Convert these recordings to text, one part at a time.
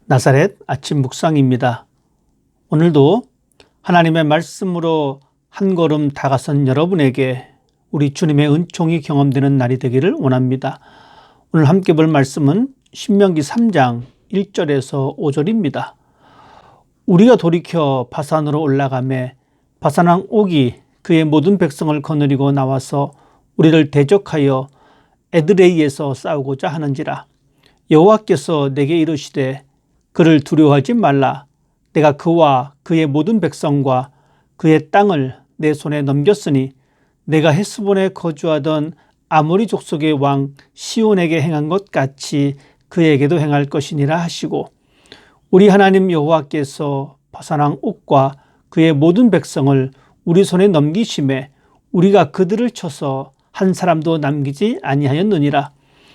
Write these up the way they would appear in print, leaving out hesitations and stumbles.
나사렛 아침 묵상입니다. 오늘도 하나님의 말씀으로 한 걸음 다가선 여러분에게 우리 주님의 은총이 경험되는 날이 되기를 원합니다. 오늘 함께 볼 말씀은 신명기 3장 1절에서 5절입니다. 우리가 돌이켜 바산으로 올라가매 바산왕 옥이 그의 모든 백성을 거느리고 나와서 우리를 대적하여 에드레이에서 싸우고자 하는지라. 여호와께서 내게 이르시되 그를 두려워하지 말라. 내가 그와 그의 모든 백성과 그의 땅을 내 손에 넘겼으니 내가 헤스본에 거주하던 아모리 족속의 왕 시온에게 행한 것 같이 그에게도 행할 것이니라 하시고, 우리 하나님 여호와께서 바산왕 옥과 그의 모든 백성을 우리 손에 넘기심에 우리가 그들을 쳐서 한 사람도 남기지 아니하였느니라.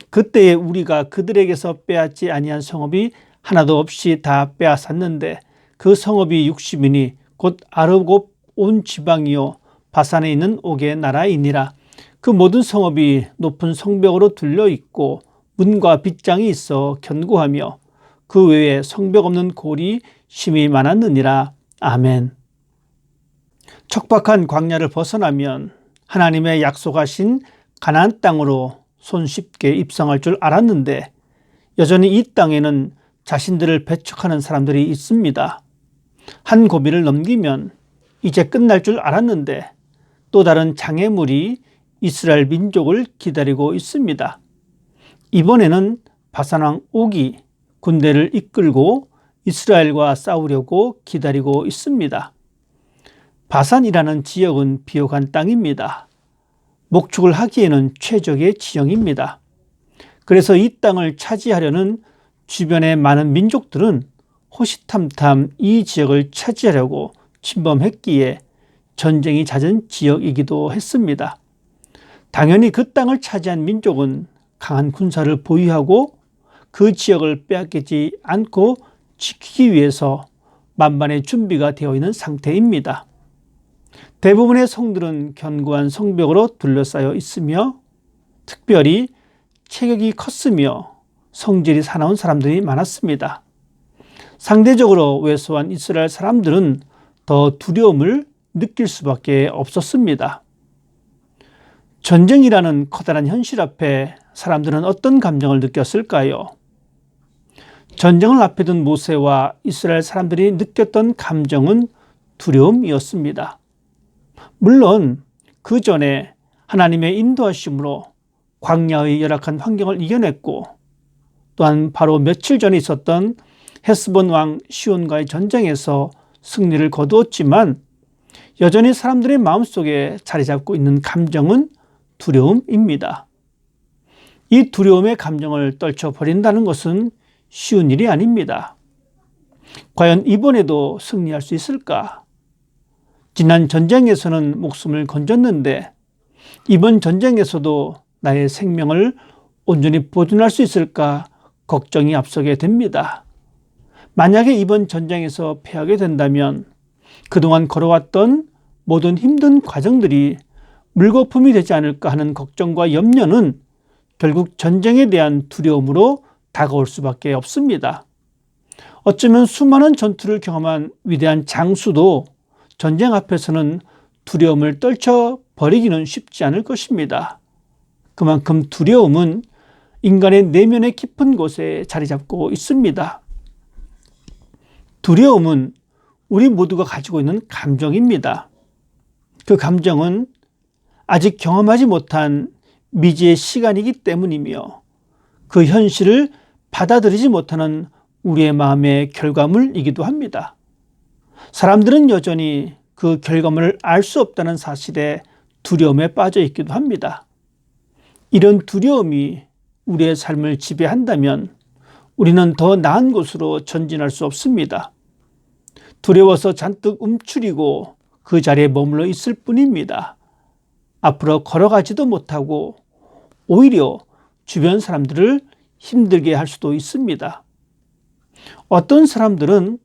그때에 우리가 그들에게서 빼앗지 아니한 성읍이 하나도 없이 다 빼앗았는데 그 성읍이 60이니 곧 아르곱 온 지방이요 바산에 있는 옥의 나라이니라. 그 모든 성읍이 높은 성벽으로 둘려 있고 문과 빗장이 있어 견고하며 그 외에 성벽 없는 골이 심히 많았느니라. 아멘. 척박한 광야를 벗어나면 하나님의 약속하신 가나안 땅으로 손쉽게 입성할 줄 알았는데 여전히 이 땅에는 자신들을 배척하는 사람들이 있습니다. 한 고비를 넘기면 이제 끝날 줄 알았는데 또 다른 장애물이 이스라엘 민족을 기다리고 있습니다. 이번에는 바산왕 옥이 군대를 이끌고 이스라엘과 싸우려고 기다리고 있습니다. 바산이라는 지역은 비옥한 땅입니다. 목축을 하기에는 최적의 지형입니다. 그래서 이 땅을 차지하려는 주변의 많은 민족들은 호시탐탐 이 지역을 차지하려고 침범했기에 전쟁이 잦은 지역이기도 했습니다. 당연히 그 땅을 차지한 민족은 강한 군사를 보유하고 그 지역을 빼앗기지 않고 지키기 위해서 만반의 준비가 되어 있는 상태입니다. 대부분의 성들은 견고한 성벽으로 둘러싸여 있으며 특별히 체격이 컸으며 성질이 사나운 사람들이 많았습니다. 상대적으로 왜소한 이스라엘 사람들은 더 두려움을 느낄 수밖에 없었습니다. 전쟁이라는 커다란 현실 앞에 사람들은 어떤 감정을 느꼈을까요? 전쟁을 앞에 둔 모세와 이스라엘 사람들이 느꼈던 감정은 두려움이었습니다. 물론 그 전에 하나님의 인도하심으로 광야의 열악한 환경을 이겨냈고 또한 바로 며칠 전에 있었던 헤스본 왕 시온과의 전쟁에서 승리를 거두었지만 여전히 사람들의 마음속에 자리 잡고 있는 감정은 두려움입니다. 이 두려움의 감정을 떨쳐버린다는 것은 쉬운 일이 아닙니다. 과연 이번에도 승리할 수 있을까? 지난 전쟁에서는 목숨을 건졌는데 이번 전쟁에서도 나의 생명을 온전히 보존할 수 있을까 걱정이 앞서게 됩니다. 만약에 이번 전쟁에서 패하게 된다면 그동안 걸어왔던 모든 힘든 과정들이 물거품이 되지 않을까 하는 걱정과 염려는 결국 전쟁에 대한 두려움으로 다가올 수밖에 없습니다. 어쩌면 수많은 전투를 경험한 위대한 장수도 전쟁 앞에서는 두려움을 떨쳐버리기는 쉽지 않을 것입니다. 그만큼 두려움은 인간의 내면의 깊은 곳에 자리 잡고 있습니다. 두려움은 우리 모두가 가지고 있는 감정입니다. 그 감정은 아직 경험하지 못한 미지의 시간이기 때문이며 그 현실을 받아들이지 못하는 우리의 마음의 결과물이기도 합니다. 사람들은 여전히 그 결과물을 알 수 없다는 사실에 두려움에 빠져 있기도 합니다. 이런 두려움이 우리의 삶을 지배한다면 우리는 더 나은 곳으로 전진할 수 없습니다. 두려워서 잔뜩 움츠리고 그 자리에 머물러 있을 뿐입니다. 앞으로 걸어가지도 못하고 오히려 주변 사람들을 힘들게 할 수도 있습니다. 어떤 사람들은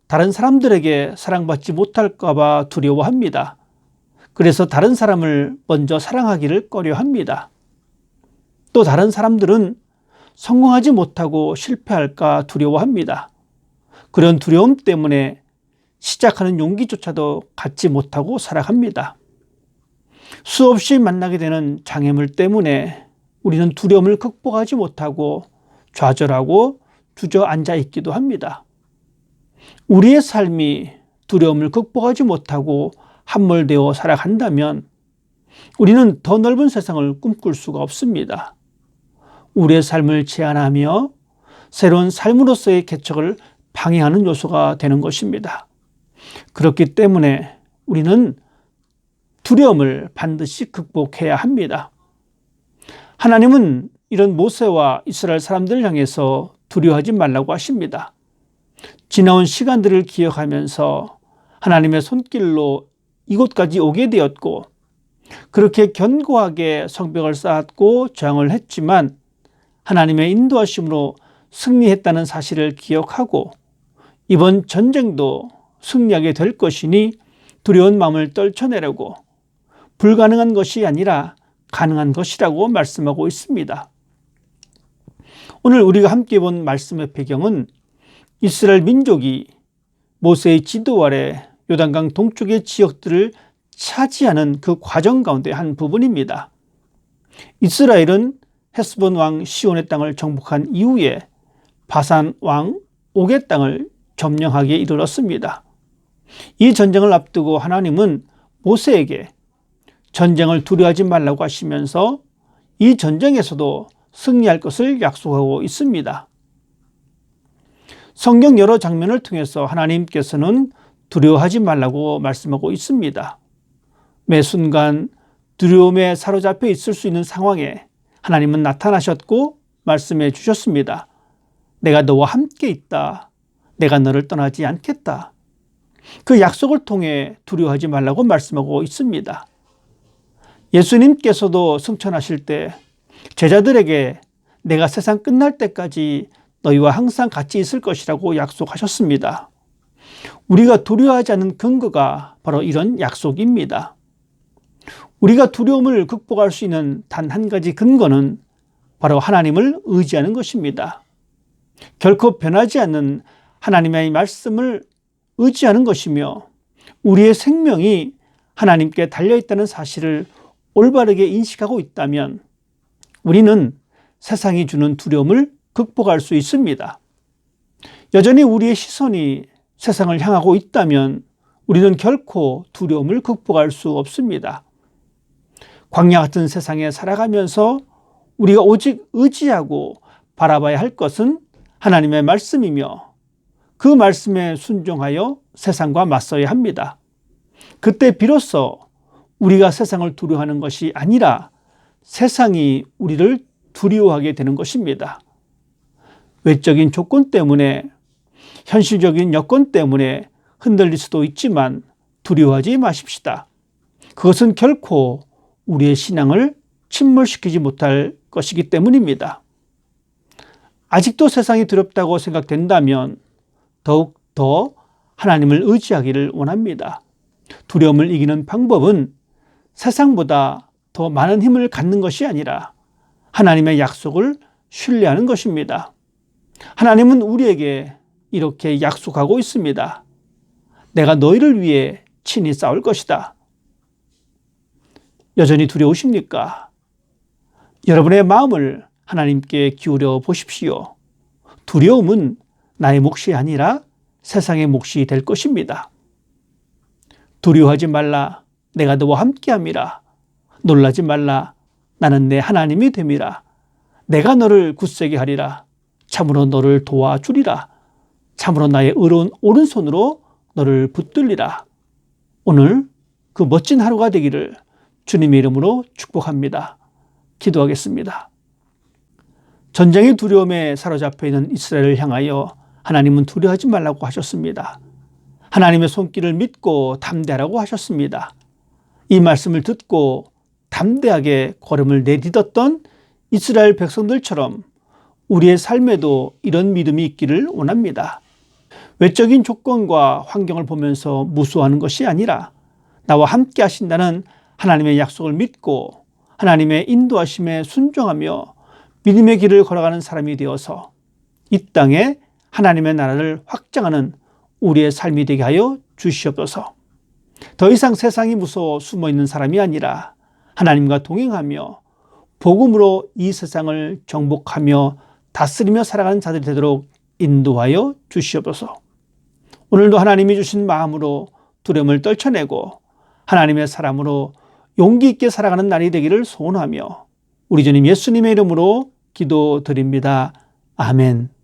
다른 사람들에게 사랑받지 못할까 봐 두려워합니다. 그래서 다른 사람을 먼저 사랑하기를 꺼려합니다. 또 다른 사람들은 성공하지 못하고 실패할까 두려워합니다. 그런 두려움 때문에 시작하는 용기조차도 갖지 못하고 살아갑니다. 수없이 만나게 되는 장애물 때문에 우리는 두려움을 극복하지 못하고 좌절하고 주저앉아 있기도 합니다. 우리의 삶이 두려움을 극복하지 못하고 함몰되어 살아간다면 우리는 더 넓은 세상을 꿈꿀 수가 없습니다. 우리의 삶을 제한하며 새로운 삶으로서의 개척을 방해하는 요소가 되는 것입니다. 그렇기 때문에 우리는 두려움을 반드시 극복해야 합니다. 하나님은 이런 모세와 이스라엘 사람들을 향해서 두려워하지 말라고 하십니다. 지나온 시간들을 기억하면서 하나님의 손길로 이곳까지 오게 되었고 그렇게 견고하게 성벽을 쌓았고 저항을 했지만 하나님의 인도하심으로 승리했다는 사실을 기억하고 이번 전쟁도 승리하게 될 것이니 두려운 마음을 떨쳐내려고 불가능한 것이 아니라 가능한 것이라고 말씀하고 있습니다. 오늘 우리가 함께 본 말씀의 배경은 이스라엘 민족이 모세의 지도 아래 요단강 동쪽의 지역들을 차지하는 그 과정 가운데 한 부분입니다. 이스라엘은 헤스본 왕 시온의 땅을 정복한 이후에 바산 왕 옥의 땅을 점령하기에 이르렀습니다. 이 전쟁을 앞두고 하나님은 모세에게 전쟁을 두려워하지 말라고 하시면서 이 전쟁에서도 승리할 것을 약속하고 있습니다. 성경 여러 장면을 통해서 하나님께서는 두려워하지 말라고 말씀하고 있습니다. 매 순간 두려움에 사로잡혀 있을 수 있는 상황에 하나님은 나타나셨고 말씀해 주셨습니다. 내가 너와 함께 있다. 내가 너를 떠나지 않겠다. 그 약속을 통해 두려워하지 말라고 말씀하고 있습니다. 예수님께서도 승천하실 때 제자들에게 내가 세상 끝날 때까지 너희와 항상 같이 있을 것이라고 약속하셨습니다. 우리가 두려워하지 않는 근거가 바로 이런 약속입니다. 우리가 두려움을 극복할 수 있는 단 한 가지 근거는 바로 하나님을 의지하는 것입니다. 결코 변하지 않는 하나님의 말씀을 의지하는 것이며 우리의 생명이 하나님께 달려있다는 사실을 올바르게 인식하고 있다면 우리는 세상이 주는 두려움을 극복할 수 있습니다. 여전히 우리의 시선이 세상을 향하고 있다면 우리는 결코 두려움을 극복할 수 없습니다. 광야 같은 세상에 살아가면서 우리가 오직 의지하고 바라봐야 할 것은 하나님의 말씀이며 그 말씀에 순종하여 세상과 맞서야 합니다. 그때 비로소 우리가 세상을 두려워하는 것이 아니라 세상이 우리를 두려워하게 되는 것입니다. 외적인 조건 때문에 현실적인 여건 때문에 흔들릴 수도 있지만 두려워하지 마십시다. 그것은 결코 우리의 신앙을 침몰시키지 못할 것이기 때문입니다. 아직도 세상이 두렵다고 생각된다면 더욱 더 하나님을 의지하기를 원합니다. 두려움을 이기는 방법은 세상보다 더 많은 힘을 갖는 것이 아니라 하나님의 약속을 신뢰하는 것입니다. 하나님은 우리에게 이렇게 약속하고 있습니다. 내가 너희를 위해 친히 싸울 것이다. 여전히 두려우십니까? 여러분의 마음을 하나님께 기울여 보십시오. 두려움은 나의 몫이 아니라 세상의 몫이 될 것입니다. 두려워하지 말라. 내가 너와 함께함이라. 놀라지 말라. 나는 내 하나님이 됨이라. 내가 너를 굳세게 하리라. 참으로 너를 도와주리라. 참으로 나의 의로운 오른손으로 너를 붙들리라. 오늘 그 멋진 하루가 되기를 주님의 이름으로 축복합니다. 기도하겠습니다. 전쟁의 두려움에 사로잡혀 있는 이스라엘을 향하여 하나님은 두려워하지 말라고 하셨습니다. 하나님의 손길을 믿고 담대하라고 하셨습니다. 이 말씀을 듣고 담대하게 걸음을 내딛었던 이스라엘 백성들처럼 우리의 삶에도 이런 믿음이 있기를 원합니다. 외적인 조건과 환경을 보면서 무수하는 것이 아니라 나와 함께 하신다는 하나님의 약속을 믿고 하나님의 인도하심에 순종하며 믿음의 길을 걸어가는 사람이 되어서 이 땅에 하나님의 나라를 확장하는 우리의 삶이 되게 하여 주시옵소서. 더 이상 세상이 무서워 숨어있는 사람이 아니라 하나님과 동행하며 복음으로 이 세상을 정복하며 다스리며 살아가는 자들이 되도록 인도하여 주시옵소서. 오늘도 하나님이 주신 마음으로 두려움을 떨쳐내고 하나님의 사람으로 용기 있게 살아가는 날이 되기를 소원하며 우리 주님 예수님의 이름으로 기도드립니다. 아멘.